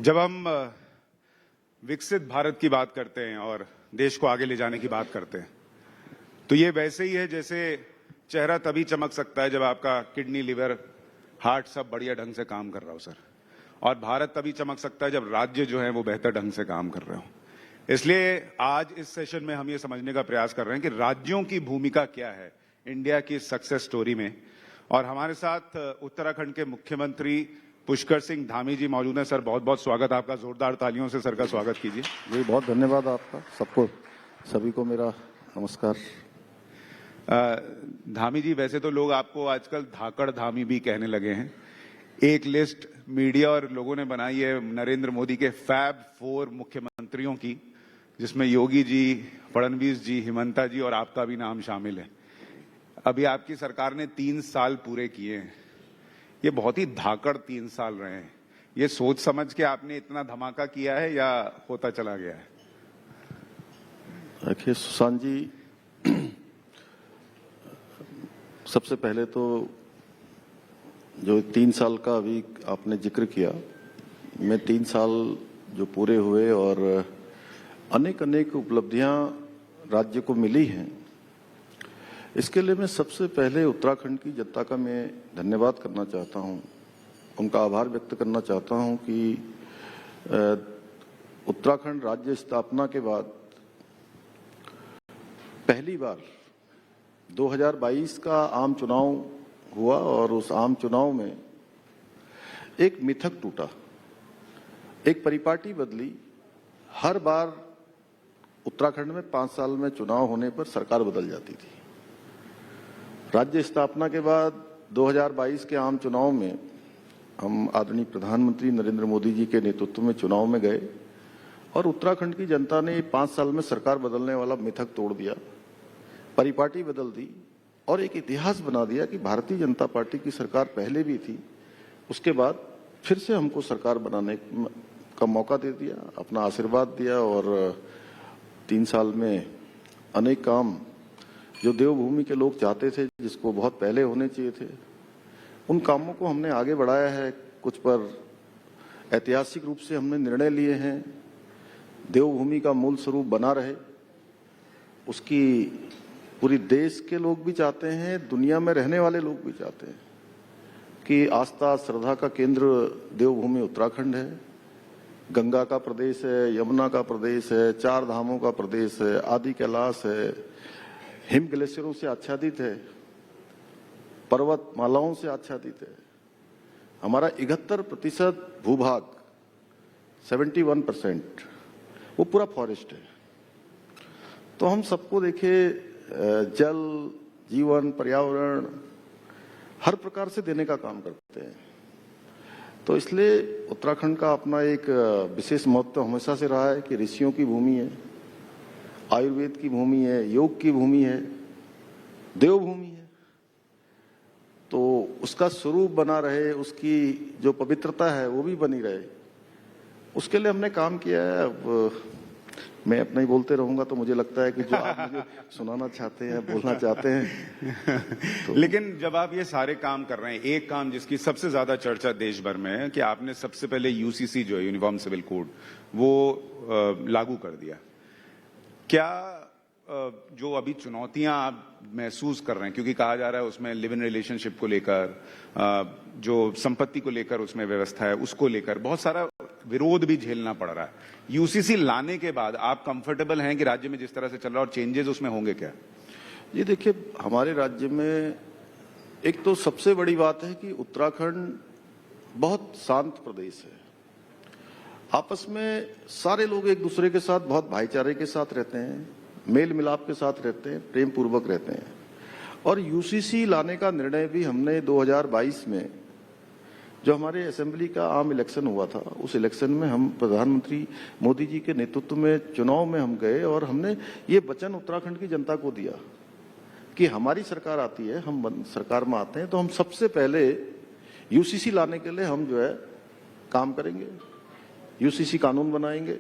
जब हम विकसित भारत की बात करते हैं और देश को आगे ले जाने की बात करते हैं तो ये वैसे ही है जैसे चेहरा तभी चमक सकता है जब आपका किडनी, लिवर, हार्ट सब बढ़िया ढंग से काम कर रहा हो सर। और भारत तभी चमक सकता है जब राज्य जो है वो बेहतर ढंग से काम कर रहे हो। इसलिए आज इस सेशन में हम ये समझने का प्रयास कर रहे हैं कि राज्यों की भूमिका क्या है इंडिया की सक्सेस स्टोरी में। और हमारे साथ उत्तराखंड के मुख्यमंत्री पुष्कर सिंह धामी जी मौजूद हैं। सर बहुत बहुत स्वागत आपका, जोरदार तालियों से सर का स्वागत कीजिए। जी बहुत धन्यवाद आपका, सबको सभी को मेरा नमस्कार। धामी जी, वैसे तो लोग आपको आजकल धाकड़ धामी भी कहने लगे हैं। एक लिस्ट मीडिया और लोगों ने बनाई है नरेंद्र मोदी के फैब 4 मुख्यमंत्रियों की, जिसमें योगी जी, फडणवीस जी, हिमंता जी और आपका भी नाम शामिल है। अभी आपकी सरकार ने 3 साल पूरे किए हैं। ये बहुत ही धाकड़ 3 साल रहे हैं। ये सोच समझ के आपने इतना धमाका किया है या होता चला गया है? देखिए सुशांत जी, सबसे पहले तो जो 3 साल का अभी आपने जिक्र किया, मैं 3 साल जो पूरे हुए और अनेक अनेक उपलब्धियां राज्य को मिली हैं, इसके लिए मैं सबसे पहले उत्तराखंड की जनता का मैं धन्यवाद करना चाहता हूं, उनका आभार व्यक्त करना चाहता हूं कि उत्तराखंड राज्य स्थापना के बाद पहली बार 2022 का आम चुनाव हुआ और उस आम चुनाव में एक मिथक टूटा, एक परिपाटी बदली। हर बार उत्तराखंड में 5 साल में चुनाव होने पर सरकार बदल जाती थी। राज्य स्थापना के बाद 2022 के आम चुनाव में हम आदरणीय प्रधानमंत्री नरेंद्र मोदी जी के नेतृत्व में चुनाव में गए और उत्तराखंड की जनता ने 5 साल में सरकार बदलने वाला मिथक तोड़ दिया, परिपाटी बदल दी और एक इतिहास बना दिया कि भारतीय जनता पार्टी की सरकार पहले भी थी, उसके बाद फिर से हमको सरकार बनाने का मौका दे दिया, अपना आशीर्वाद दिया और 3 साल में अनेक काम जो देवभूमि के लोग चाहते थे, जिसको बहुत पहले होने चाहिए थे, उन कामों को हमने आगे बढ़ाया है। कुछ पर ऐतिहासिक रूप से हमने निर्णय लिए हैं। देवभूमि का मूल स्वरूप बना रहे, उसकी पूरी देश के लोग भी चाहते हैं, दुनिया में रहने वाले लोग भी चाहते हैं कि आस्था श्रद्धा का केंद्र देवभूमि उत्तराखंड है। गंगा का प्रदेश है, यमुना का प्रदेश है, 4 धामों का प्रदेश है, आदि कैलाश है, हिम ग्लेशियरों से आच्छादित है, पर्वत मालाओं से आच्छादित है। हमारा 71% भूभाग 71% वो पूरा फॉरेस्ट है। तो हम सबको देखिए जल, जीवन, पर्यावरण हर प्रकार से देने का काम करते हैं। तो इसलिए उत्तराखंड का अपना एक विशेष महत्व हमेशा से रहा है कि ऋषियों की भूमि है, आयुर्वेद की भूमि है, योग की भूमि है, देवभूमि है। तो उसका स्वरूप बना रहे, उसकी जो पवित्रता है वो भी बनी रहे, उसके लिए हमने काम किया है। अब मैं अपना ही बोलते रहूंगा तो मुझे लगता है कि जो आप मुझे सुनाना चाहते हैं, बोलना चाहते हैं तो... लेकिन जब आप ये सारे काम कर रहे हैं, एक काम जिसकी सबसे ज्यादा चर्चा देश भर में है कि आपने सबसे पहले यूसीसी जो है यूनिफॉर्म सिविल कोड वो लागू कर दिया। क्या जो अभी चुनौतियां आप महसूस कर रहे हैं, क्योंकि कहा जा रहा है उसमें लिव इन रिलेशनशिप को लेकर, जो संपत्ति को लेकर उसमें व्यवस्था है उसको लेकर बहुत सारा विरोध भी झेलना पड़ रहा है, यूसीसी लाने के बाद आप कंफर्टेबल हैं कि राज्य में जिस तरह से चल रहा है और चेंजेस उसमें होंगे क्या? ये देखिए, हमारे राज्य में एक तो सबसे बड़ी बात है कि उत्तराखंड बहुत शांत प्रदेश है। आपस में सारे लोग एक दूसरे के साथ बहुत भाईचारे के साथ रहते हैं, मेल मिलाप के साथ रहते हैं, प्रेम पूर्वक रहते हैं। और यूसीसी लाने का निर्णय भी हमने 2022 में जो हमारे असेंबली का आम इलेक्शन हुआ था, उस इलेक्शन में हम प्रधानमंत्री मोदी जी के नेतृत्व में चुनाव में हम गए और हमने ये वचन उत्तराखंड की जनता को दिया कि हमारी सरकार आती है, हम सरकार में आते हैं तो हम सबसे पहले यूसीसी लाने के लिए हम जो है काम करेंगे, यूसीसी कानून बनाएंगे।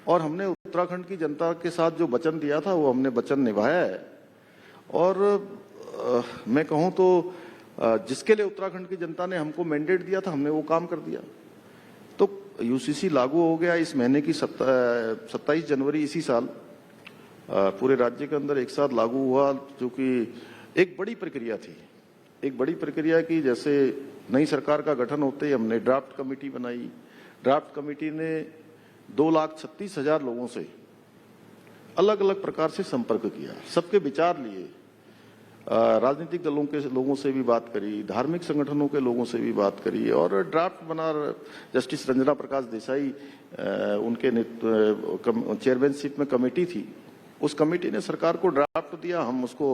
और हमने उत्तराखंड की जनता के साथ जो वचन दिया था वो हमने वचन निभाया है। और मैं कहूं तो जिसके लिए उत्तराखंड की जनता ने हमको मैंडेट दिया था, हमने वो काम कर दिया। तो यूसीसी लागू हो गया इस महीने की 27 जनवरी इसी साल। पूरे राज्य के अंदर एक साथ लागू हुआ, जो कि एक बड़ी प्रक्रिया थी। एक बड़ी प्रक्रिया की, जैसे नई सरकार का गठन होते ही हमने ड्राफ्ट कमेटी बनाई। ड्राफ्ट कमेटी ने 2,36,000 लोगों से अलग अलग प्रकार से संपर्क किया, सबके विचार लिए, राजनीतिक दलों के लोगों से भी बात करी, धार्मिक संगठनों के लोगों से भी बात करी, और ड्राफ्ट बना जस्टिस रंजना प्रकाश देसाई उनके चेयरमैनशिप में कमेटी थी। उस कमेटी ने सरकार को ड्राफ्ट दिया, हम उसको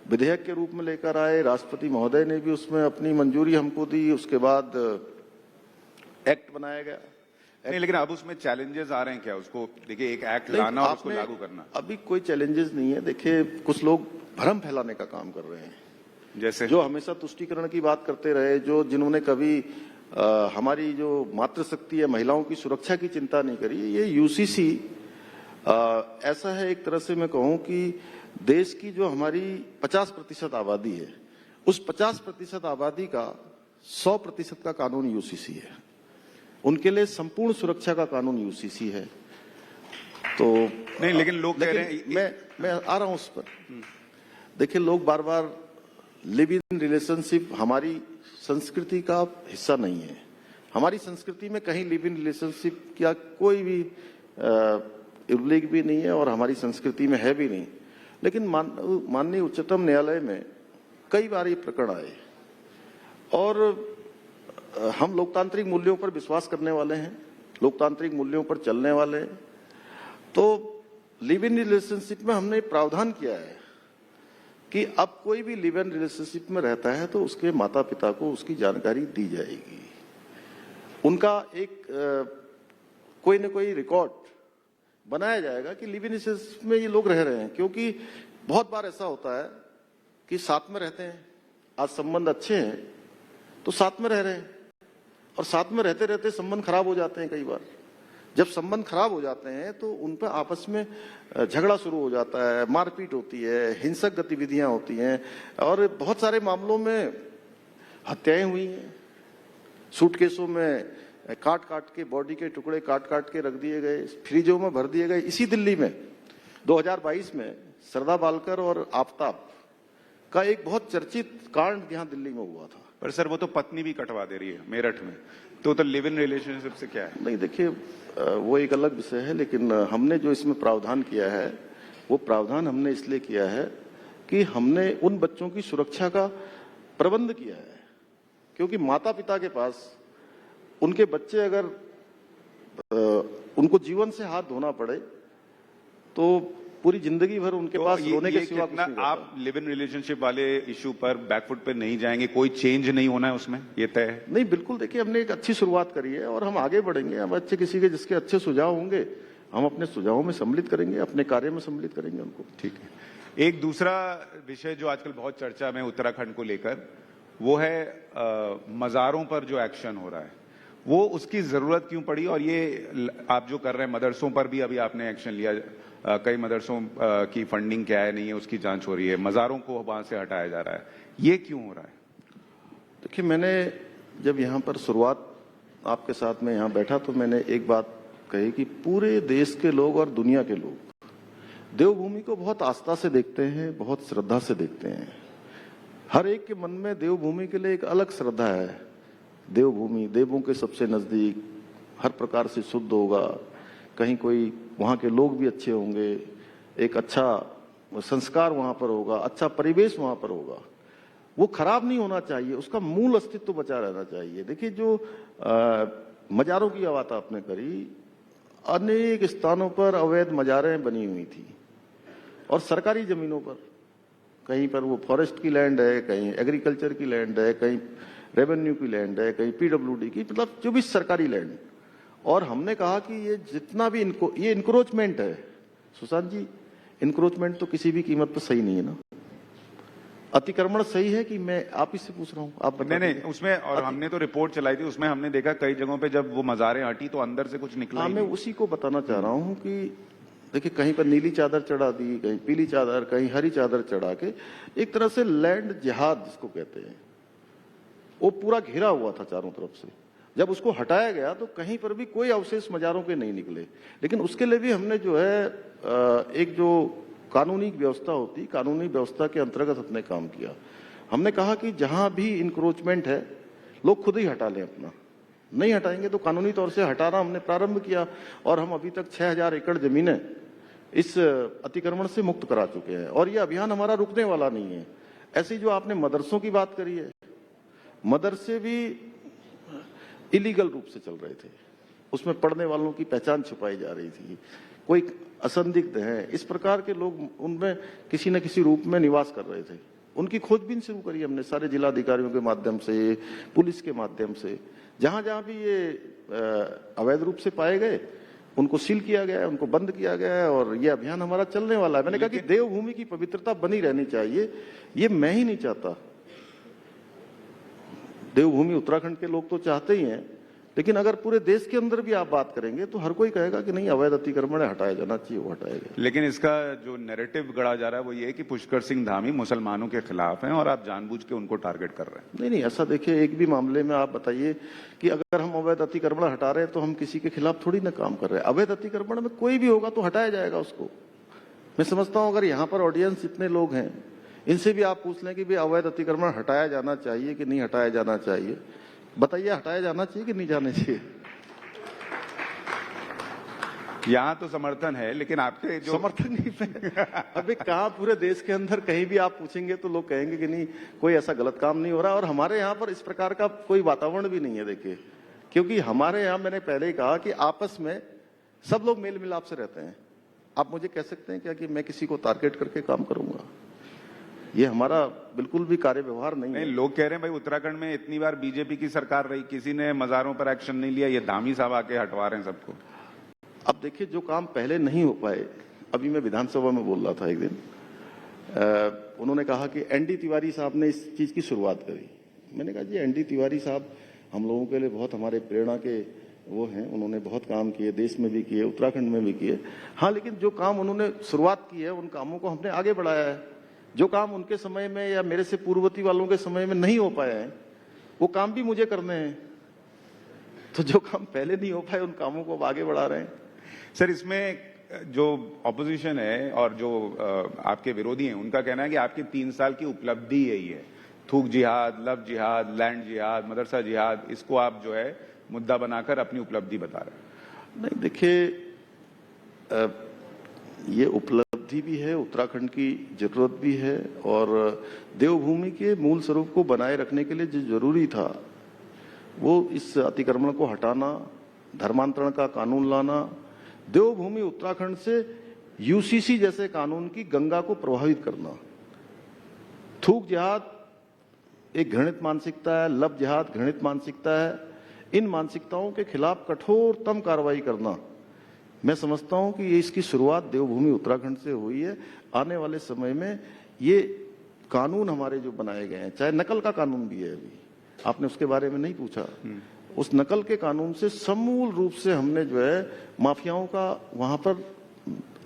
विधेयक के रूप में लेकर आए। राष्ट्रपति महोदय ने भी उसमें अपनी मंजूरी हमको दी। उसके बाद एक्ट बनाया गया। नहीं, लेकिन अब उसमें चैलेंजेस आ रहे हैं क्या? उसको देखिए, एक एक्ट लाना और उसको लागू करना। अभी कोई चैलेंजेस नहीं है। देखिए, कुछ लोग भ्रम फैलाने का काम कर रहे हैं, जैसे जो हमेशा तुष्टीकरण की बात करते रहे, जिन्होंने कभी हमारी जो मातृशक्ति है, महिलाओं की सुरक्षा की चिंता नहीं करी। ये यूसीसी ऐसा है, एक तरह से मैं कहूं कि देश की जो हमारी 50% आबादी है, उस 50% आबादी का 100% का कानून यूसीसी है। उनके लिए संपूर्ण सुरक्षा का कानून यूसीसी है। तो नहीं, लेकिन लोग कह रहे हैं, मैं आ रहा हूं उस पर। देखिए, लोग बार बार लिव इन रिलेशनशिप हमारी संस्कृति का हिस्सा नहीं है। हमारी संस्कृति में कहीं लिव इन रिलेशनशिप का कोई भी उल्लेख भी नहीं है, और हमारी संस्कृति में है भी नहीं। लेकिन माननीय उच्चतम न्यायालय में कई बार ये प्रकरण आए, और हम लोकतांत्रिक मूल्यों पर विश्वास करने वाले हैं, लोकतांत्रिक मूल्यों पर चलने वाले हैं। तो लिव इन रिलेशनशिप में हमने प्रावधान किया है कि अब कोई भी लिव इन रिलेशनशिप में रहता है तो उसके माता पिता को उसकी जानकारी दी जाएगी। उनका एक कोई न कोई रिकॉर्ड बनाया जाएगा कि लिव इन रिलेशनशिप में ये लोग रह रहे हैं। क्योंकि बहुत बार ऐसा होता है कि साथ में रहते हैं, आज संबंध अच्छे हैं तो साथ में रह रहे हैं, और साथ में रहते रहते संबंध खराब हो जाते हैं। कई बार जब संबंध खराब हो जाते हैं तो उन पर आपस में झगड़ा शुरू हो जाता है, मारपीट होती है, हिंसक गतिविधियां होती हैं, और बहुत सारे मामलों में हत्याएं हुई हैं। सूटकेसों में काट काट के, बॉडी के टुकड़े काट काट के रख दिए गए, फ्रीजों में भर दिए गए। इसी दिल्ली में 2022 में सरदा बालकर और आफ्ताब का एक बहुत चर्चित कांड यहाँ दिल्ली में हुआ था। पर सर, वो तो पत्नी भी कटवा दे रही है मेरठ में, तो लिव इन रिलेशनशिप से क्या है? नहीं, देखिए, वो एक अलग विषय है। लेकिन हमने जो इसमें प्रावधान किया है, वो प्रावधान हमने इसलिए किया है कि हमने उन बच्चों की सुरक्षा का प्रबंध किया है। क्योंकि माता पिता के पास उनके बच्चे अगर उनको जीवन से हाथ धोना पड़े तो पूरी जिंदगी भर उनके पास रोने के सिवा कुछ नहीं रहता। आप लिव इन रिलेशनशिप वाले इशू पर बैकफुट पे नहीं जाएंगे? कोई चेंज नहीं होना है उसमें, ये तय है? नहीं, बिल्कुल। देखिए, हमने एक अच्छी शुरुआत करी है और हम आगे बढ़ेंगे। हम किसी के जिसके अच्छे सुझाव होंगे, हम अपने सुझावों में सम्मिलित करेंगे, अपने कार्य में सम्मिलित करेंगे उनको। ठीक है। एक दूसरा विषय जो आजकल बहुत चर्चा में उत्तराखंड को लेकर, वो है मजारों पर जो एक्शन हो रहा है, वो उसकी जरूरत क्यों पड़ी? और ये आप जो कर रहे हैं मदरसों पर भी अभी आपने एक्शन लिया, कई मदरसों की फंडिंग क्या है, नहीं है, उसकी जांच हो रही है, मजारों को वहां से हटाया जा रहा है, ये क्यों हो रहा है? देखिए, मैंने जब यहाँ पर शुरुआत आपके साथ में यहाँ बैठा तो मैंने एक बात कही कि पूरे देश के लोग और दुनिया के लोग देवभूमि को बहुत आस्था से देखते हैं, बहुत श्रद्धा से देखते हैं। हर एक के मन में देवभूमि के लिए एक अलग श्रद्धा है। देवभूमि देवों के सबसे नजदीक, हर प्रकार से शुद्ध होगा, कहीं कोई वहाँ के लोग भी अच्छे होंगे, एक अच्छा संस्कार वहाँ पर होगा, अच्छा परिवेश वहाँ पर होगा, वो खराब नहीं होना चाहिए, उसका मूल अस्तित्व बचा रहना चाहिए। देखिए, जो मजारों की बात आपने करी, अनेक स्थानों पर अवैध मजारें बनी हुई थी, और सरकारी जमीनों पर, कहीं पर वो फॉरेस्ट की लैंड है, कहीं एग्रीकल्चर की लैंड है, कहीं रेवेन्यू की लैंड है, कहीं पीडब्ल्यूडी की, मतलब जो भी सरकारी लैंड। और हमने कहा कि ये जितना भी ये इंक्रोचमेंट है, सुशांत जी, इंक्रोचमेंट तो किसी भी कीमत पर सही नहीं है ना। अतिक्रमण सही है कि मैं आप इससे पूछ रहा हूँ, आप नहीं नहीं, उसमें और हमने तो रिपोर्ट चलाई थी, उसमें हमने देखा कई जगहों पे जब वो मजारें हटी तो अंदर से कुछ निकला। मैं उसी को बताना चाह रहा हूँ कि देखिए, कहीं पर नीली चादर चढ़ा दी, कहीं पीली चादर, कहीं हरी चादर चढ़ा के एक तरह से लैंड जिहाद जिसको कहते हैं, वो पूरा घिरा हुआ था चारों तरफ से। जब उसको हटाया गया तो कहीं पर भी कोई अवशेष मजारों के नहीं निकले। लेकिन उसके लिए भी हमने जो है एक जो कानूनी व्यवस्था होती, कानूनी व्यवस्था के अंतर्गत हमने काम किया। हमने कहा कि जहां भी इंक्रोचमेंट है लोग खुद ही हटा लें, अपना नहीं हटाएंगे तो कानूनी तौर से हटाना हमने प्रारंभ किया और हम अभी तक 6000 एकड़ जमीनें इस अतिक्रमण से मुक्त करा चुके हैं और यह अभियान हमारा रुकने वाला नहीं है। ऐसी जो आपने मदरसों की बात करी है, मदरसे भी इलीगल रूप से चल रहे थे, उसमें पढ़ने वालों की पहचान छुपाई जा रही थी, कोई असंदिग्ध है, इस प्रकार के लोग उनमें किसी न किसी रूप में निवास कर रहे थे। उनकी खोजबीन शुरू करी हमने सारे जिलाधिकारियों के माध्यम से, पुलिस के माध्यम से। जहां जहां भी ये अवैध रूप से पाए गए उनको सील किया गया है, उनको बंद किया गया है और ये अभियान हमारा चलने वाला है। मैंने कहा कि देवभूमि की पवित्रता बनी रहनी चाहिए, ये मैं ही नहीं चाहता, देवभूमि उत्तराखंड के लोग तो चाहते ही हैं, लेकिन अगर पूरे देश के अंदर भी आप बात करेंगे तो हर कोई कहेगा कि नहीं, अवैध अतिक्रमण हटाया जाना चाहिए, वो हटाएगा। लेकिन इसका जो नैरेटिव गढ़ा जा रहा है वो ये है कि पुष्कर सिंह धामी मुसलमानों के खिलाफ हैं और आप जानबूझ के उनको टारगेट कर रहे हैं। नहीं नहीं, ऐसा देखिए, एक भी मामले में आप बताइए कि अगर हम अवैध अतिक्रमण हटा रहे हैं तो हम किसी के खिलाफ थोड़ी ना काम कर रहे हैं। अवैध अतिक्रमण में कोई भी होगा तो हटाया जाएगा उसको। मैं समझता हूं अगर यहाँ पर ऑडियंस इतने लोग हैं, इनसे भी आप पूछ लें कि भाई अवैध अतिक्रमण हटाया जाना चाहिए कि नहीं हटाया जाना चाहिए, बताइए हटाया जाना चाहिए कि नहीं जाना चाहिए? यहाँ तो समर्थन है, लेकिन आपके जो समर्थन नहीं अभी कहाँ पूरे देश के अंदर कहीं भी आप पूछेंगे तो लोग कहेंगे कि नहीं, कोई ऐसा गलत काम नहीं हो रहा और हमारे यहाँ पर इस प्रकार का कोई वातावरण भी नहीं है। देखिए, क्योंकि हमारे यहाँ, मैंने पहले ही कहा कि आपस में सब लोग मेल मिलाप से रहते हैं। आप मुझे कह सकते हैं क्या कि मैं किसी को टारगेट करके काम करूंगा? ये हमारा बिल्कुल भी कार्य व्यवहार नहीं है। लोग कह रहे हैं भाई उत्तराखंड में इतनी बार बीजेपी की सरकार रही, किसी ने मजारों पर एक्शन नहीं लिया, ये धामी साहब आके हटवा रहे हैं सबको। अब देखिए, जो काम पहले नहीं हो पाए, अभी मैं विधानसभा में बोल रहा था एक दिन, उन्होंने कहा कि एनडी तिवारी साहब ने इस चीज की शुरुआत करी। मैंने कहा जी, एनडी तिवारी साहब हम लोगों के लिए बहुत हमारे प्रेरणा के वो हैं, उन्होंने बहुत काम किए, देश में भी किए, उत्तराखंड में भी किए। हाँ, लेकिन जो काम उन्होंने शुरुआत की है उन कामों को हमने आगे बढ़ाया है। जो काम उनके समय में या मेरे से पूर्ववर्ती वालों के समय में नहीं हो पाए हैं, वो काम भी मुझे करने हैं। तो जो काम पहले नहीं हो पाए उन कामों को अब आगे बढ़ा रहे हैं। सर, इसमें जो ऑपोजिशन है और जो आपके विरोधी हैं, उनका कहना है कि आपकी 3 साल की उपलब्धि यही है, थूक जिहाद, लव जिहाद, लैंड जिहाद, मदरसा जिहाद, इसको आप जो है मुद्दा बनाकर अपनी उपलब्धि बता रहे हैं। नहीं, देखिए, ये उपलब्धि भी है, उत्तराखंड की जरूरत भी है और देवभूमि के मूल स्वरूप को बनाए रखने के लिए जो जरूरी था वो इस अतिक्रमण को हटाना, धर्मांतरण का कानून लाना, देवभूमि उत्तराखंड से यूसीसी जैसे कानून की गंगा को प्रभावित करना। थूक जिहाद एक घृणित मानसिकता है, लव जिहाद घृणित मानसिकता है। इन मानसिकताओं के खिलाफ कठोरतम कार्रवाई करना, मैं समझता हूं कि ये इसकी शुरुआत देवभूमि उत्तराखंड से हुई है। आने वाले समय में ये कानून हमारे जो बनाए गए हैं, चाहे नकल का कानून भी है, अभी आपने उसके बारे में नहीं पूछा, उस नकल के कानून से समूल रूप से हमने जो है माफियाओं का वहां पर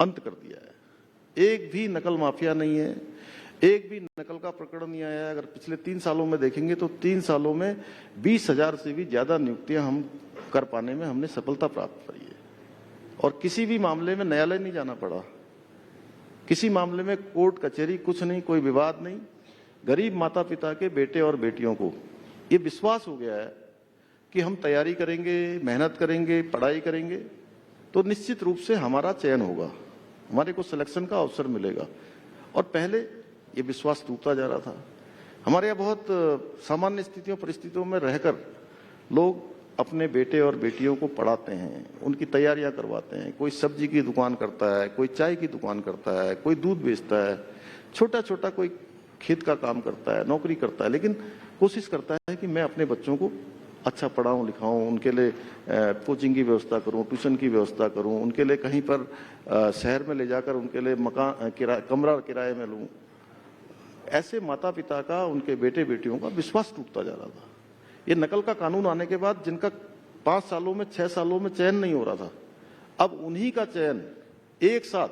अंत कर दिया है। एक भी नकल माफिया नहीं है, एक भी नकल का प्रकरण नहीं आया है। अगर पिछले 3 सालों में देखेंगे तो 3 सालों में 20,000 से भी ज्यादा नियुक्तियां हम कर पाने में हमने सफलता प्राप्त करी है और किसी भी मामले में न्यायालय नहीं जाना पड़ा, किसी मामले में कोर्ट कचहरी कुछ नहीं, कोई विवाद नहीं। गरीब माता पिता के बेटे और बेटियों को ये विश्वास हो गया है कि हम तैयारी करेंगे, मेहनत करेंगे, पढ़ाई करेंगे तो निश्चित रूप से हमारा चयन होगा, हमारे को सिलेक्शन का अवसर मिलेगा। और पहले ये विश्वास टूटता जा रहा था। हमारे यहाँ बहुत सामान्य स्थितियों परिस्थितियों में रहकर लोग अपने बेटे और बेटियों को पढ़ाते हैं, उनकी तैयारियां करवाते हैं। कोई सब्जी की दुकान करता है, कोई चाय की दुकान करता है, कोई दूध बेचता है, छोटा छोटा कोई खेत का काम करता है, नौकरी करता है, लेकिन कोशिश करता है कि मैं अपने बच्चों को अच्छा पढ़ाऊं लिखाऊं, उनके लिए कोचिंग की व्यवस्था करूं, ट्यूशन की व्यवस्था करूं, उनके लिए कहीं पर शहर में ले जाकर उनके लिए मकान कमरा किराए में लूं। ऐसे माता पिता का, उनके बेटे बेटियों का विश्वास टूटता जा रहा था। ये नकल का कानून आने के बाद जिनका 5 सालों में 6 सालों में चयन नहीं हो रहा था, अब उन्हीं का चयन एक साथ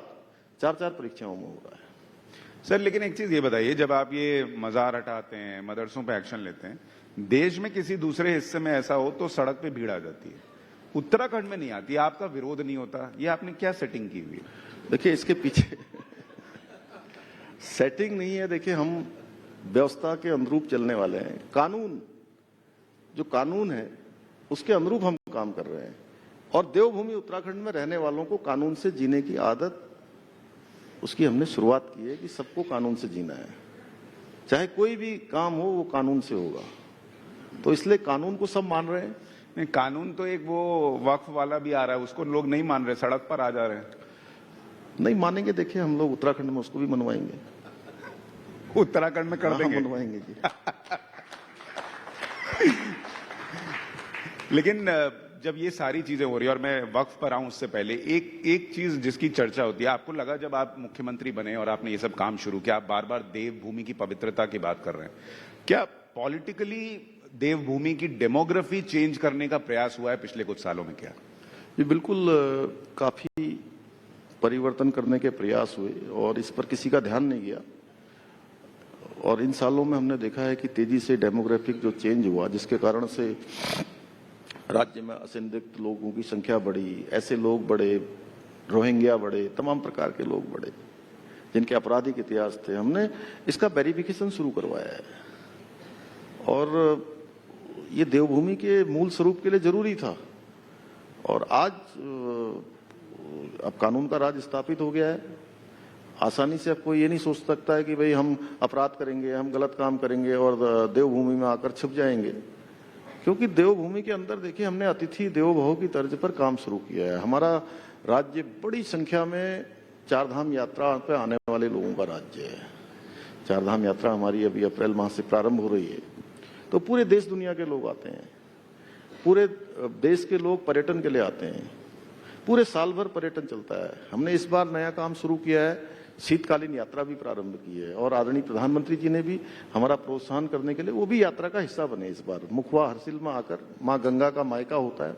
4-4 परीक्षाओं में हो रहा है। सर, लेकिन एक चीज ये बताइए, जब आप ये मजार हटाते हैं, मदरसों पे एक्शन लेते हैं, देश में किसी दूसरे हिस्से में ऐसा हो तो सड़क पे भीड़ आ जाती है, उत्तराखंड में नहीं आती, आपका विरोध नहीं होता, ये आपने क्या सेटिंग की हुई है? देखिए इसके पीछे सेटिंग नहीं है। देखिए हम व्यवस्था के अनुरूप चलने वाले हैं। कानून जो कानून है उसके अनुरूप हम काम कर रहे हैं और देवभूमि उत्तराखंड में रहने वालों को कानून से जीने की आदत उसकी हमने शुरुआत की है कि सबको कानून से जीना है, चाहे कोई भी काम हो वो कानून से होगा। तो इसलिए कानून को सब मान रहे हैं। नहीं, कानून तो एक वो वक्फ वाला भी आ रहा है, उसको लोग नहीं मान रहे, सड़क पर आ जा रहे हैं। नहीं मानेंगे, देखिए हम लोग उत्तराखंड में उसको भी मनवाएंगे। उत्तराखंड में कर देंगे, मनवाएंगे जी। लेकिन जब ये सारी चीजें हो रही है और मैं वक्फ पर आऊं उससे पहले एक चीज जिसकी चर्चा होती है, आपको लगा जब आप मुख्यमंत्री बने और आपने ये सब काम शुरू किया, आप बार बार देवभूमि की पवित्रता की बात कर रहे हैं, क्या पॉलिटिकली देवभूमि की डेमोग्राफी चेंज करने का प्रयास हुआ है पिछले कुछ सालों में? क्या ये बिल्कुल काफी परिवर्तन करने के प्रयास हुए और इस पर किसी का ध्यान नहीं गया। और इन सालों में हमने देखा है कि तेजी से डेमोग्राफिक जो चेंज हुआ, जिसके कारण से राज्य में असंदिग्ध लोगों की संख्या बढ़ी, ऐसे लोग बढ़े, रोहिंग्या बढ़े, तमाम प्रकार के लोग बढ़े जिनके आपराधिक इतिहास थे। हमने इसका वेरिफिकेशन शुरू करवाया है और ये देवभूमि के मूल स्वरूप के लिए जरूरी था। और आज अब कानून का राज स्थापित हो गया है। आसानी से अब कोई ये नहीं सोच सकता है कि भाई हम अपराध करेंगे, हम गलत काम करेंगे और देवभूमि में आकर छिप जाएंगे, क्योंकि देवभूमि के अंदर देखिए हमने अतिथि देवो भव की तर्ज पर काम शुरू किया है। हमारा राज्य बड़ी संख्या में चारधाम यात्रा पे आने वाले लोगों का राज्य है। चारधाम यात्रा हमारी अभी अप्रैल माह से प्रारंभ हो रही है, तो पूरे देश दुनिया के लोग आते हैं, पूरे देश के लोग पर्यटन के लिए आते हैं, पूरे साल भर पर्यटन चलता है। हमने इस बार नया काम शुरू किया है, शीतकालीन यात्रा भी प्रारंभ की है और आदरणीय प्रधानमंत्री जी ने भी हमारा प्रोत्साहन करने के लिए वो भी यात्रा का हिस्सा बने। इस बार मुखवा हरसिल में आकर, माँ गंगा का मायका होता है,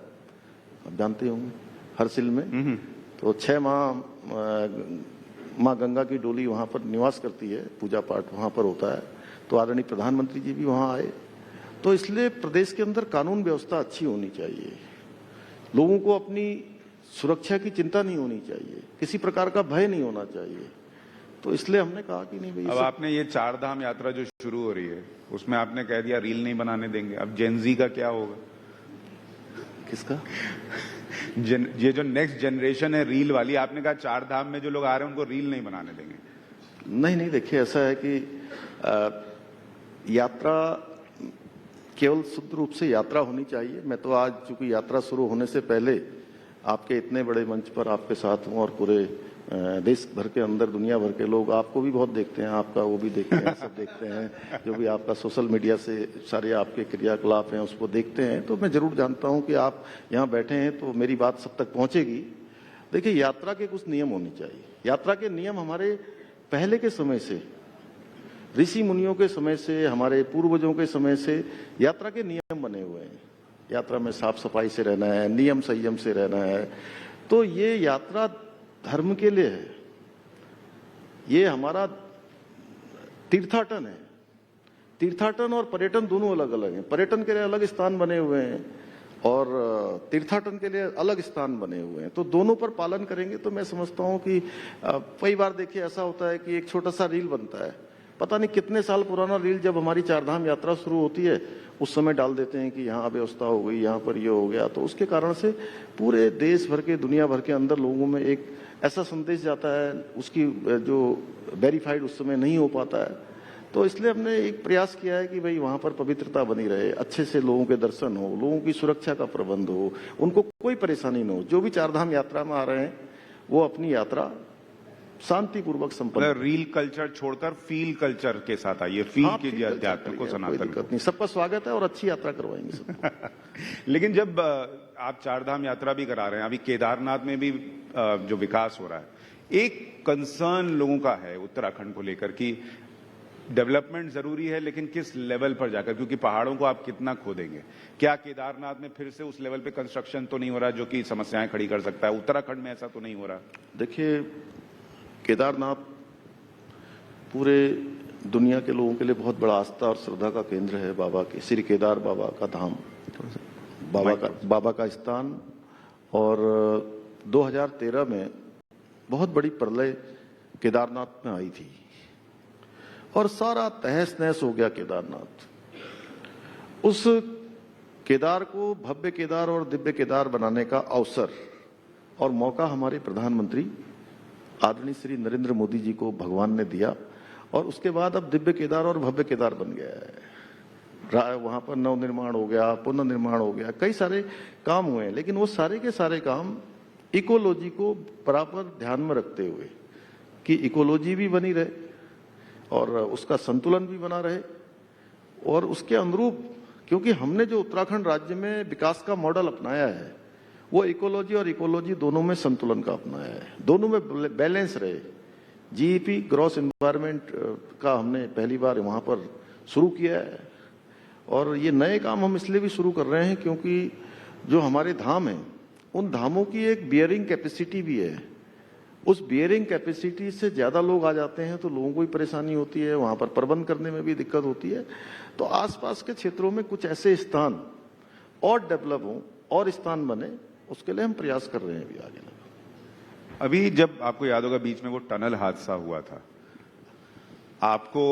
आप जानते होंगे, हरसिल में तो 6 माह माँ गंगा की डोली वहां पर निवास करती है, पूजा पाठ वहां पर होता है। तो आदरणीय प्रधानमंत्री जी भी वहां आए। तो इसलिए प्रदेश के अंदर कानून व्यवस्था अच्छी होनी चाहिए, लोगों को अपनी सुरक्षा की चिंता नहीं होनी चाहिए, किसी प्रकार का भय नहीं होना चाहिए। तो इसलिए हमने कहा कि नहीं भाई। अब आपने ये चारधाम यात्रा जो शुरू हो रही है उसमें आपने कह दिया रील नहीं बनाने देंगे, अब जेनजी का क्या होगा? किसका? ये जो नेक्स्ट जनरेशन है रील वाली, आपने कहा चारधाम में जो लोग आ रहे हैं उनको रील नहीं बनाने देंगे। नहीं, देखिए ऐसा है कि यात्रा केवल शुद्ध रूप से यात्रा होनी चाहिए। मैं तो आज चूंकि यात्रा शुरू होने से पहले आपके इतने बड़े मंच पर आपके साथ हूं और पूरे देश भर के अंदर दुनिया भर के लोग आपको भी बहुत देखते हैं, आपका वो भी देखते हैं, सब देखते हैं, जो भी आपका सोशल मीडिया से सारे आपके क्रियाकलाप हैं उसको देखते हैं। तो मैं जरूर जानता हूं कि आप यहाँ बैठे हैं तो मेरी बात सब तक पहुंचेगी। देखिए यात्रा के कुछ नियम होने चाहिए। यात्रा के नियम हमारे पहले के समय से, ऋषि मुनियों के समय से, हमारे पूर्वजों के समय से यात्रा के नियम बने हुए हैं। यात्रा में साफ सफाई से रहना है, नियम संयम से रहना है। तो ये यात्रा धर्म के लिए है, ये हमारा तीर्थाटन है। तीर्थाटन और पर्यटन दोनों अलग अलग हैं। पर्यटन के लिए अलग स्थान बने हुए हैं और तीर्थाटन के लिए अलग स्थान बने हुए हैं। तो दोनों पर पालन करेंगे तो मैं समझता हूं कि कई बार देखिए ऐसा होता है कि एक छोटा सा रील बनता है, पता नहीं कितने साल पुराना रील, जब हमारी चारधाम यात्रा शुरू होती है उस समय डाल देते हैं कि यहाँ व्यवस्था हो गई, यहाँ पर ये हो गया। तो उसके कारण से पूरे देश भर के, दुनिया भर के अंदर लोगों में एक ऐसा संदेश जाता है, उसकी जो वेरीफाइड उस समय नहीं हो पाता है। तो इसलिए हमने एक प्रयास किया है कि भाई वहां पर पवित्रता बनी रहे, अच्छे से लोगों के दर्शन हो, लोगों की सुरक्षा का प्रबंध हो, उनको कोई परेशानी न हो। जो भी चारधाम यात्रा में आ रहे हैं वो अपनी यात्रा शांतिपूर्वक संपन्न। रील कल्चर छोड़कर फील कल्चर के साथ आइए, फील कीजिए अध्यात्म को, सनातन को। नहीं, सबका स्वागत है और अच्छी यात्रा करवाएंगे सब। लेकिन जब आप चारधाम यात्रा भी करा रहे हैं, अभी केदारनाथ में भी जो विकास हो रहा है, एक कंसर्न लोगों का है उत्तराखंड को लेकर कि डेवलपमेंट जरूरी है लेकिन किस लेवल पर जाकर, क्योंकि पहाड़ों को आप कितना खोदेंगे। क्या केदारनाथ में फिर से उस लेवल पे कंस्ट्रक्शन तो नहीं हो रहा जो कि समस्याएं खड़ी कर सकता है? उत्तराखंड में ऐसा तो नहीं हो रहा? देखिए केदारनाथ पूरे दुनिया के लोगों के लिए बहुत बड़ा आस्था और श्रद्धा का केंद्र है बाबा के, श्री केदार बाबा का धाम, बाबा का स्थान। और 2013 में बहुत बड़ी प्रलय केदारनाथ में आई थी और सारा तहस नहस हो गया केदारनाथ। उस केदार को भव्य केदार और दिव्य केदार बनाने का अवसर और मौका हमारे प्रधानमंत्री आदरणीय श्री नरेंद्र मोदी जी को भगवान ने दिया और उसके बाद अब दिव्य केदार और भव्य केदार बन गया है। वहां पर नवनिर्माण हो गया, पुनर्निर्माण हो गया, कई सारे काम हुए हैं, लेकिन वो सारे के सारे काम इकोलॉजी को बराबर ध्यान में रखते हुए कि इकोलॉजी भी बनी रहे और उसका संतुलन भी बना रहे और उसके अनुरूप, क्योंकि हमने जो उत्तराखंड राज्य में विकास का मॉडल अपनाया है वो इकोलॉजी और इकोलॉजी दोनों में संतुलन का अपनाया है, दोनों में बैलेंस रहे। जीईपी ग्रॉस एनवायरनमेंट का हमने पहली बार वहां पर शुरू किया है और ये नए काम हम इसलिए भी शुरू कर रहे हैं क्योंकि जो हमारे धाम हैं उन धामों की एक बियरिंग कैपेसिटी भी है। उस बियरिंग कैपेसिटी से ज्यादा लोग आ जाते हैं तो लोगों को भी परेशानी होती है, वहां पर प्रबंध करने में भी दिक्कत होती है। तो आसपास के क्षेत्रों में कुछ ऐसे स्थान और डेवलप हों और स्थान बने, उसके लिए हम प्रयास कर रहे हैं अभी आगे। अभी जब आपको याद होगा बीच में वो टनल हादसा हुआ था, आपको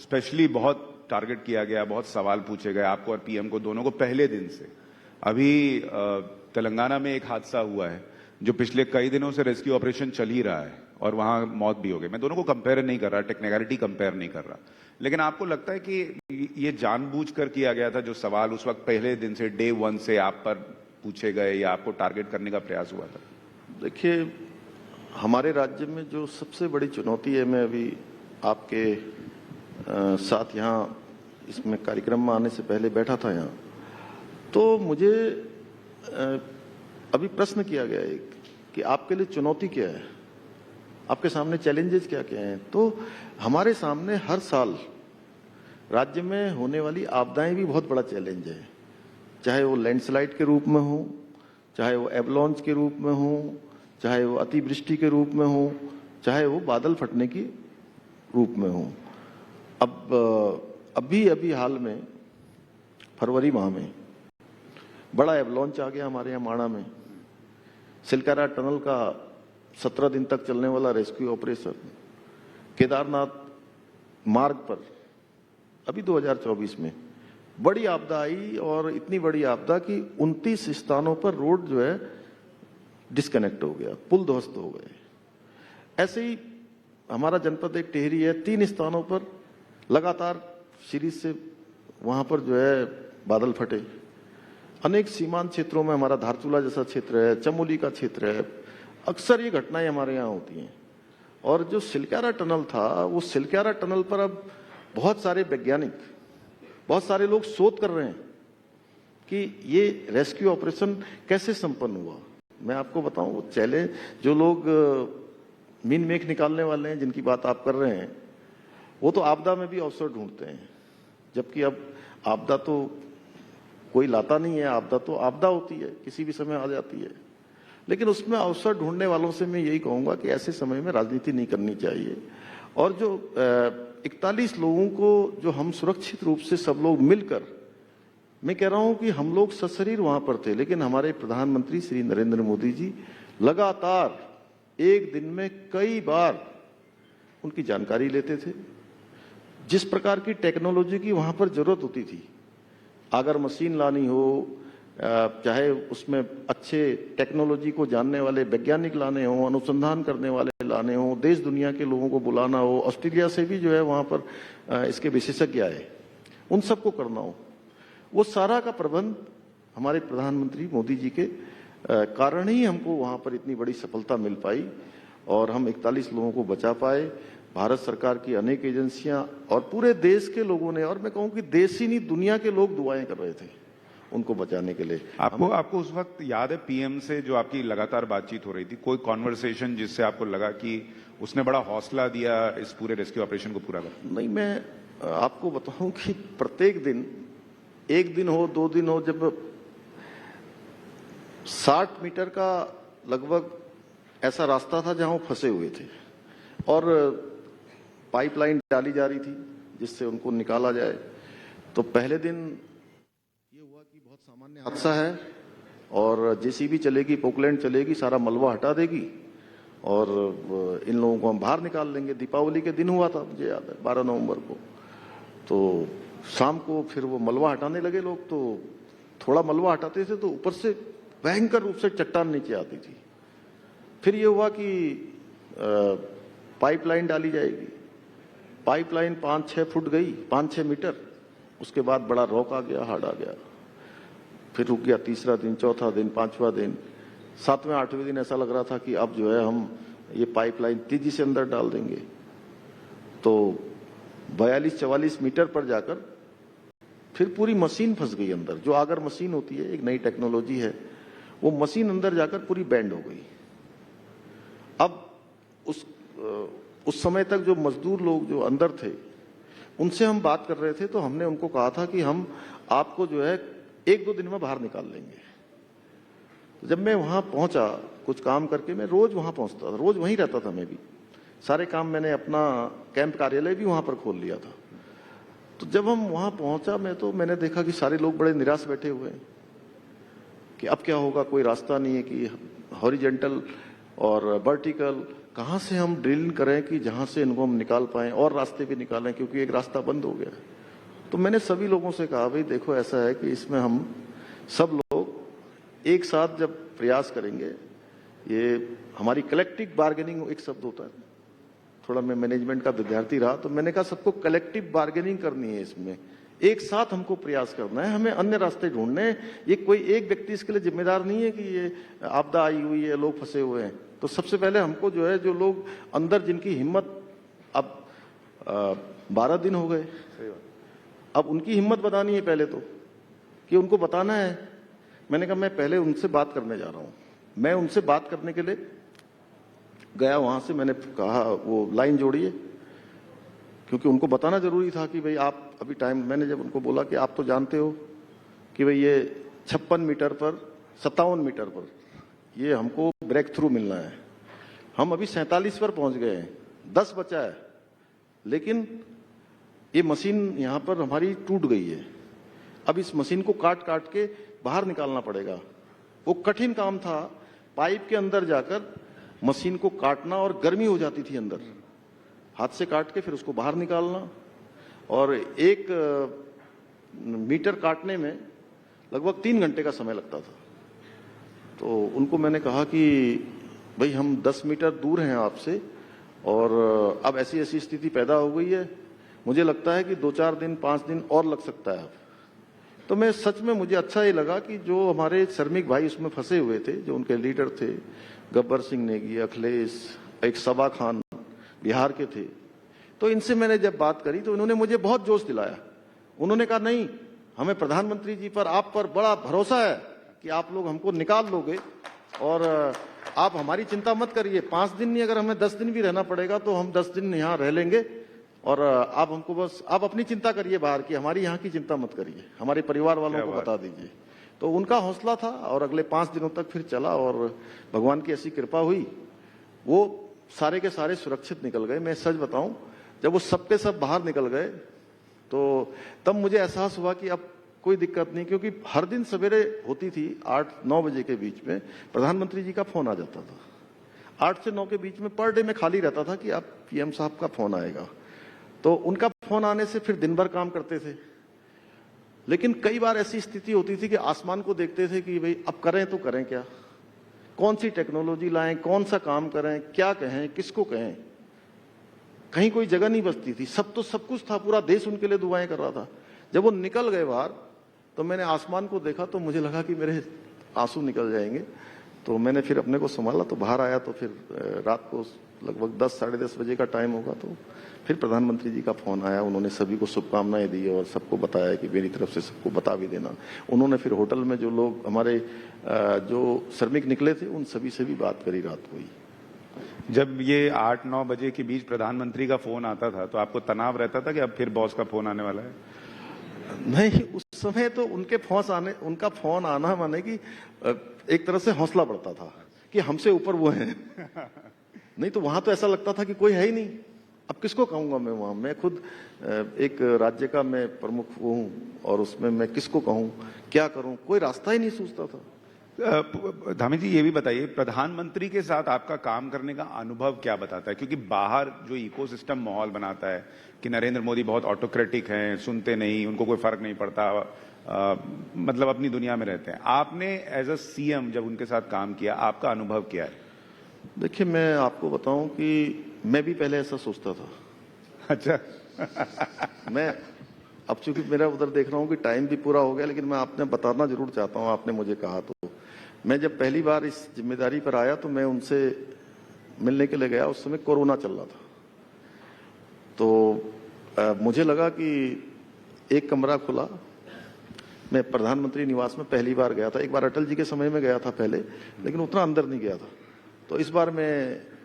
स्पेशली बहुत टारगेट किया गया, बहुत सवाल पूछे गए आपको और पीएम को, दोनों को पहले दिन से। अभी तेलंगाना में एक हादसा हुआ है जो पिछले कई दिनों से रेस्क्यू ऑपरेशन चल ही रहा है और वहां मौत भी हो गई। मैं दोनों को कंपेयर नहीं कर रहा, टेक्निकलिटी कंपेयर नहीं कर रहा, लेकिन आपको लगता है कि ये जानबूझकर किया गया था जो सवाल उस वक्त पहले दिन से डे 1 से आप पर पूछे गए या आपको टारगेट करने का प्रयास हुआ था? देखिए, हमारे राज्य में जो सबसे बड़ी चुनौती है, मैं अभी आपके साथ यहाँ इसमें कार्यक्रम में आने से पहले बैठा था यहाँ, तो मुझे अभी प्रश्न किया गया एक कि आपके लिए चुनौती क्या है, आपके सामने चैलेंजेस क्या क्या हैं। तो हमारे सामने हर साल राज्य में होने वाली आपदाएं भी बहुत बड़ा चैलेंज है, चाहे वो लैंडस्लाइड के रूप में हो, चाहे वो एवलॉन्च के रूप में हो, चाहे वो अतिवृष्टि के रूप में हो, चाहे वो बादल फटने के रूप में हो। अभी हाल में फरवरी माह में बड़ा एवलॉन्च आ गया हमारे यहाँ माणा में। सिलकारा टनल का 17 दिन तक चलने वाला रेस्क्यू ऑपरेशन केदारनाथ मार्ग पर अभी 2024 में बड़ी आपदा आई और इतनी बड़ी आपदा कि 29 स्थानों पर रोड जो है डिस्कनेक्ट हो गया, पुल ध्वस्त हो गए। ऐसे ही हमारा जनपद एक टेहरी है, 3 स्थानों पर लगातार सीरीज से वहां पर जो है बादल फटे। अनेक सीमांत क्षेत्रों में, हमारा धारचूला जैसा क्षेत्र है, चमोली का क्षेत्र है, अक्सर ये घटनाएं हमारे यहाँ होती हैं। और जो सिलकारा टनल था, वो सिलकारा टनल पर अब बहुत सारे वैज्ञानिक, बहुत सारे लोग शोध कर रहे हैं कि ये रेस्क्यू ऑपरेशन कैसे संपन्न हुआ। मैं आपको बताऊं, चैलेंज जो लोग मीन मेख निकालने वाले हैं, जिनकी बात आप कर रहे हैं, वो तो आपदा में भी अवसर ढूंढते हैं, जबकि अब आपदा तो कोई लाता नहीं है, आपदा तो आपदा होती है, किसी भी समय आ जाती है। लेकिन उसमें अवसर ढूंढने वालों से मैं यही कहूंगा कि ऐसे समय में राजनीति नहीं करनी चाहिए। और जो 41 लोगों को जो हम सुरक्षित रूप से सब लोग मिलकर, मैं कह रहा हूं कि हम लोग सशरीर वहां पर थे, लेकिन हमारे प्रधानमंत्री श्री नरेंद्र मोदी जी लगातार एक दिन में कई बार उनकी जानकारी लेते थे। जिस प्रकार की टेक्नोलॉजी की वहां पर जरूरत होती थी, अगर मशीन लानी हो, चाहे उसमें अच्छे टेक्नोलॉजी को जानने वाले वैज्ञानिक लाने हो, अनुसंधान करने वाले लाने हो, देश दुनिया के लोगों को बुलाना हो, ऑस्ट्रेलिया से भी जो है वहां पर इसके विशेषज्ञ आए, उन सबको करना हो, वो सारा का प्रबंध हमारे प्रधानमंत्री मोदी जी के कारण ही हमको वहां पर इतनी बड़ी सफलता मिल पाई और हम 41 लोगों को बचा पाए। भारत सरकार की अनेक एजेंसियां और पूरे देश के लोगों ने, और मैं कहूं कि देश ही नहीं दुनिया के लोग दुआएं कर रहे थे उनको बचाने के लिए। आपको उस वक्त याद है पीएम से जो आपकी लगातार बातचीत हो रही थी, कोई कॉन्वर्सेशन जिससे आपको लगा कि उसने बड़ा हौसला दिया इस पूरे रेस्क्यू ऑपरेशन को पूरा करने? नहीं, मैं आपको बताऊं कि प्रत्येक दिन, एक दिन हो, 2 दिन हो, जब 60 मीटर का लगभग ऐसा रास्ता था जहां वो फंसे हुए थे और पाइपलाइन डाली जा रही थी जिससे उनको निकाला जाए। तो पहले दिन ये हुआ कि बहुत सामान्य हादसा है और जेसीबी चलेगी, पोकलैंड चलेगी, सारा मलबा हटा देगी और इन लोगों को हम बाहर निकाल लेंगे। दीपावली के दिन हुआ था, मुझे याद है, 12 नवंबर को। तो शाम को फिर वो मलबा हटाने लगे लोग, तो थोड़ा मलबा हटाते थे तो ऊपर से भयंकर रूप से चट्टान नीचे आती थी। फिर ये हुआ कि पाइपलाइन डाली जाएगी। पाइपलाइन 5-6 फुट गई, 5-6 मीटर। उसके बाद बड़ा रॉक आ गया, हार्ड आ गया। फिर रुक गया तीसरा दिन, चौथा दिन, पांचवा दिन, 7वें 8वें दिन ऐसा लग रहा था कि अब जो है हम ये पाइपलाइन तेजी से अंदर डाल देंगे। तो 42-44 मीटर पर जाकर फिर पूरी मशीन फंस गई अंदर। जो आगर मशीन होती है, एक नई टेक्नोलॉजी है, वो मशीन अंदर जाकर पूरी बैंड हो गई। अब उस समय तक जो मजदूर लोग जो अंदर थे उनसे हम बात कर रहे थे, तो हमने उनको कहा था कि हम आपको जो है 1-2 दिन में बाहर निकाल लेंगे। तो जब मैं वहां पहुंचा कुछ काम करके, मैं रोज वहां पहुंचता था, रोज वहीं रहता था मैं भी। सारे काम मैंने अपना कैंप कार्यालय भी वहां पर खोल लिया था। तो जब हम वहां पहुंचा मैंने देखा कि सारे लोग बड़े निराश बैठे हुए हैं कि अब क्या होगा, कोई रास्ता नहीं है कि हॉरिजेंटल और वर्टिकल कहां से हम ड्रिल करें कि जहां से इनको हम निकाल पाएं, और रास्ते भी निकालें क्योंकि एक रास्ता बंद हो गया है। तो मैंने सभी लोगों से कहा, भाई देखो ऐसा है कि इसमें हम सब लोग एक साथ जब प्रयास करेंगे, ये हमारी कलेक्टिव बार्गेनिंग एक शब्द होता है, थोड़ा मैं मैनेजमेंट का विद्यार्थी रहा, तो मैंने कहा सबको कलेक्टिव बार्गेनिंग करनी है, इसमें एक साथ हमको प्रयास करना है, हमें अन्य रास्ते ढूंढने हैं। ये कोई एक व्यक्ति इसके लिए जिम्मेदार नहीं है कि ये आपदा आई हुई है, लोग फंसे हुए हैं। तो सबसे पहले हमको जो है, जो लोग अंदर जिनकी हिम्मत, अब 12 दिन हो गए, अब उनकी हिम्मत बतानी है पहले तो, कि उनको बताना है। मैंने कहा मैं पहले उनसे बात करने जा रहा हूं। मैं उनसे बात करने के लिए गया, वहां से मैंने कहा वो लाइन जोड़िए, क्योंकि उनको बताना जरूरी था कि भाई आप अभी टाइम, मैंने जब उनको बोला कि आप तो जानते हो कि भाई ये 56 मीटर पर, 57 मीटर पर ये हमको ब्रेक थ्रू मिलना है, हम अभी 47 पर पहुंच गए हैं, 10 बचा है, लेकिन ये मशीन यहां पर हमारी टूट गई है। अब इस मशीन को काट काट के बाहर निकालना पड़ेगा। वो कठिन काम था, पाइप के अंदर जाकर मशीन को काटना, और गर्मी हो जाती थी अंदर, हाथ से काट के फिर उसको बाहर निकालना, और 1 मीटर काटने में लगभग 3 घंटे का समय लगता था। तो उनको मैंने कहा कि भाई हम 10 मीटर दूर हैं आपसे, और अब ऐसी ऐसी स्थिति पैदा हो गई है, मुझे लगता है कि 2-4 दिन 5 दिन और लग सकता है। तो मैं सच में, मुझे अच्छा ये लगा कि जो हमारे श्रमिक भाई उसमें फंसे हुए थे, जो उनके लीडर थे, गब्बर सिंह नेगी, अखिलेश, एक सबा खान बिहार के थे, तो इनसे मैंने जब बात करी तो इन्होंने मुझे बहुत जोश दिलाया। उन्होंने कहा नहीं, हमें प्रधानमंत्री जी पर, आप पर बड़ा भरोसा है कि आप लोग हमको निकाल लोगे, और आप हमारी चिंता मत करिए, 5 दिन नहीं, अगर हमें 10 दिन भी रहना पड़ेगा तो हम 10 दिन यहाँ रह लेंगे, और आप हमको बस, आप अपनी चिंता करिए बाहर की, हमारी यहाँ की चिंता मत करिए, हमारे परिवार वालों को बता दीजिए। तो उनका हौसला था, और अगले 5 दिनों तक फिर चला, और भगवान की ऐसी कृपा हुई, वो सारे के सारे सुरक्षित निकल गए। मैं सच बताऊं, जब वो सबके सब बाहर निकल गए तो तब मुझे एहसास हुआ कि अब कोई दिक्कत नहीं, क्योंकि हर दिन सवेरे होती थी 8-9 बजे के बीच में प्रधानमंत्री जी का फोन आ जाता था। 8 से 9 के बीच में पर डे में खाली रहता था कि अब पीएम साहब का फोन आएगा। तो उनका फोन आने से फिर दिन भर काम करते थे। लेकिन कई बार ऐसी स्थिति होती थी कि आसमान को देखते थे कि भाई अब करें तो करें क्या, कौन सी टेक्नोलॉजी लाएं, कौन सा काम करें, क्या कहें, किसको कहें। कहीं कोई जगह नहीं बचती थी, सब कुछ था, पूरा देश उनके लिए दुआएं कर रहा था। जब वो निकल गए बाहर तो मैंने आसमान को देखा तो मुझे लगा कि मेरे आंसू निकल जाएंगे। तो मैंने फिर अपने को संभाला, तो बाहर आया, तो फिर रात को लगभग 10-10:30 बजे का टाइम होगा, तो फिर प्रधानमंत्री जी का फोन आया। उन्होंने सभी को शुभकामनाएं दी और सबको बताया कि मेरी तरफ से सबको बता भी देना। उन्होंने फिर होटल में जो लोग हमारे जो श्रमिक निकले थे उन सभी से भी बात करी रात को ही। जब ये 8-9 बजे के बीच प्रधानमंत्री का फोन आता था तो आपको तनाव रहता था कि अब फिर बॉस का फोन आने वाला है? नहीं, उस समय तो उनका फोन आना माने कि एक तरह से हौसला बढ़ता था कि हमसे ऊपर वो है। नहीं तो वहां तो ऐसा लगता था कि कोई है ही नहीं, अब किसको कहूंगा मैं वहां, मैं खुद एक राज्य का मैं प्रमुख हूं और उसमें मैं किसको कहूं, क्या करूं, कोई रास्ता ही नहीं सूझता था। धामी जी, ये भी बताइए, प्रधानमंत्री के साथ आपका काम करने का अनुभव क्या बताता है? क्योंकि बाहर जो इकोसिस्टम माहौल बनाता है कि नरेंद्र मोदी बहुत ऑटोक्रेटिक हैं, सुनते नहीं, उनको कोई फर्क नहीं पड़ता, मतलब अपनी दुनिया में रहते हैं। आपने एज अ सीएम जब उनके साथ काम किया, आपका अनुभव क्या है? देखिए, मैं आपको बताऊं कि मैं भी पहले ऐसा सोचता था। अच्छा। मैं अब चूंकि मेरा उधर देख रहा हूं कि टाइम भी पूरा हो गया, लेकिन मैं आपने बताना जरूर चाहता हूं, आपने मुझे कहा तो। मैं जब पहली बार इस जिम्मेदारी पर आया तो मैं उनसे मिलने के लिए गया, उस समय कोरोना चल रहा था। तो मुझे लगा कि एक कमरा खुला, मैं प्रधानमंत्री निवास में पहली बार गया था। एक बार अटल जी के समय में गया था पहले, लेकिन उतना अंदर नहीं गया था। तो इस बार मैं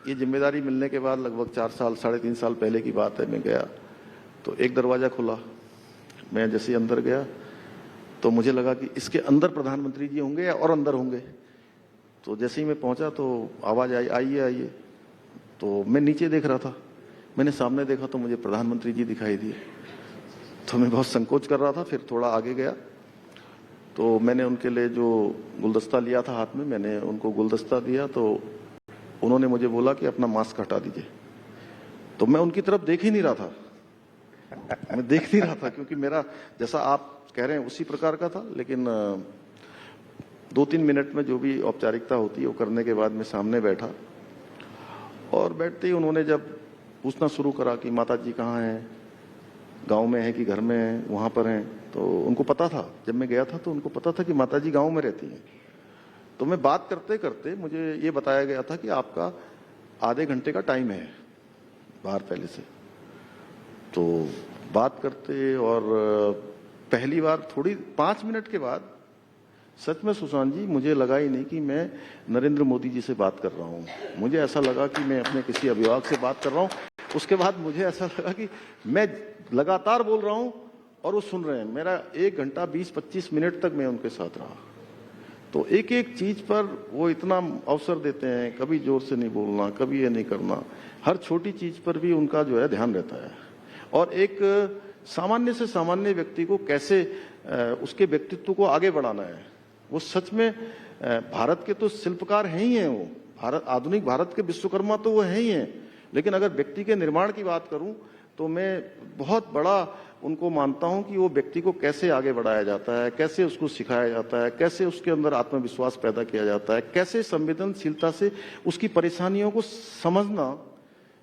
ये जिम्मेदारी मिलने के बाद लगभग 4 साल 3.5 साल पहले की बात है, मैं गया तो एक दरवाजा खुला। मैं जैसे अंदर गया तो मुझे लगा कि इसके अंदर प्रधानमंत्री जी होंगे या और अंदर होंगे। तो जैसे ही मैं पहुंचा तो आवाज आई, आइए आइए। तो मैं नीचे देख रहा था, मैंने सामने देखा तो मुझे प्रधानमंत्री जी दिखाई दिए। तो मैं बहुत संकोच कर रहा था, फिर थोड़ा आगे गया तो मैंने उनके लिए जो गुलदस्ता लिया था हाथ में, मैंने उनको गुलदस्ता दिया। तो उन्होंने मुझे बोला कि अपना मास्क हटा दीजिए। तो मैं उनकी तरफ देख ही नहीं रहा था, मैं देख नहीं रहा था, क्योंकि मेरा जैसा आप कह रहे हैं उसी प्रकार का था। लेकिन 2-3 मिनट में जो भी औपचारिकता होती है वो करने के बाद मैं सामने बैठा, और बैठते ही उन्होंने जब पूछना शुरू करा कि माता जी कहाँ हैं, गांव में है कि घर में है, वहां पर हैं। तो उनको पता था, जब मैं गया था तो उनको पता था कि माता जी गांव में रहती हैं। तो मैं बात करते करते मुझे ये बताया गया था कि आपका आधे घंटे का टाइम है बाहर पहले से। तो बात करते, और पहली बार थोड़ी 5 मिनट के बाद सच में सुशांत जी मुझे लगा ही नहीं कि मैं नरेंद्र मोदी जी से बात कर रहा हूँ। मुझे ऐसा लगा कि मैं अपने किसी अभिभावक से बात कर रहा हूँ। उसके बाद मुझे ऐसा लगा कि मैं लगातार बोल रहा हूँ और वो सुन रहे हैं। मेरा 1 घंटा 20-25 मिनट तक मैं उनके साथ रहा। तो एक एक चीज पर वो इतना अवसर देते हैं, कभी जोर से नहीं बोलना, कभी ये नहीं करना, हर छोटी चीज पर भी उनका जो है ध्यान रहता है। और एक सामान्य से सामान्य व्यक्ति को कैसे उसके व्यक्तित्व को आगे बढ़ाना है, वो सच में भारत के तो शिल्पकार हैं ही हैं। वो भारत, आधुनिक भारत के विश्वकर्मा तो वो हैं ही हैं। लेकिन अगर व्यक्ति के निर्माण की बात करूं तो मैं बहुत बड़ा उनको मानता हूं कि वो व्यक्ति को कैसे आगे बढ़ाया जाता है, कैसे उसको सिखाया जाता है, कैसे उसके अंदर आत्मविश्वास पैदा किया जाता है, कैसे संवेदनशीलता से उसकी परेशानियों को समझना।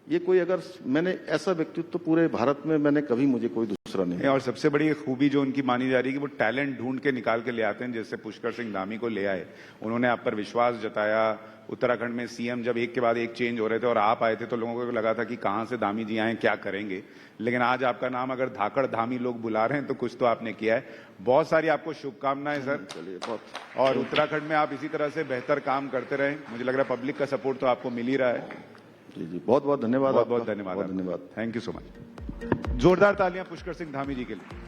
ये कोई, अगर मैंने ऐसा व्यक्तित्व पूरे भारत में मैंने कभी, मुझे कोई दूसरा नहीं। और सबसे बड़ी खूबी जो उनकी मानी जा रही है कि वो टैलेंट ढूंढ के निकाल के ले आते हैं, जैसे पुष्कर सिंह धामी को ले आए, उन्होंने आप पर विश्वास जताया। उत्तराखंड में सीएम जब एक के बाद एक चेंज हो रहे थे और आप आए थे तो लोगों को लगा था कि कहां से धामी जी आए, क्या करेंगे। लेकिन आज आपका नाम अगर धाकड़ धामी लोग बुला रहे हैं तो कुछ तो आपने किया है। बहुत सारी आपको शुभकामनाएं सर। चलिए, बहुत। और उत्तराखंड में आप इसी तरह से बेहतर काम करते रहें। मुझे लग रहा है पब्लिक का सपोर्ट तो आपको मिल ही रहा है। जी जी, बहुत बहुत धन्यवाद। बहुत बहुत धन्यवाद। धन्यवाद। Thank you so much. जोरदार तालियां पुष्कर सिंह धामी जी के लिए।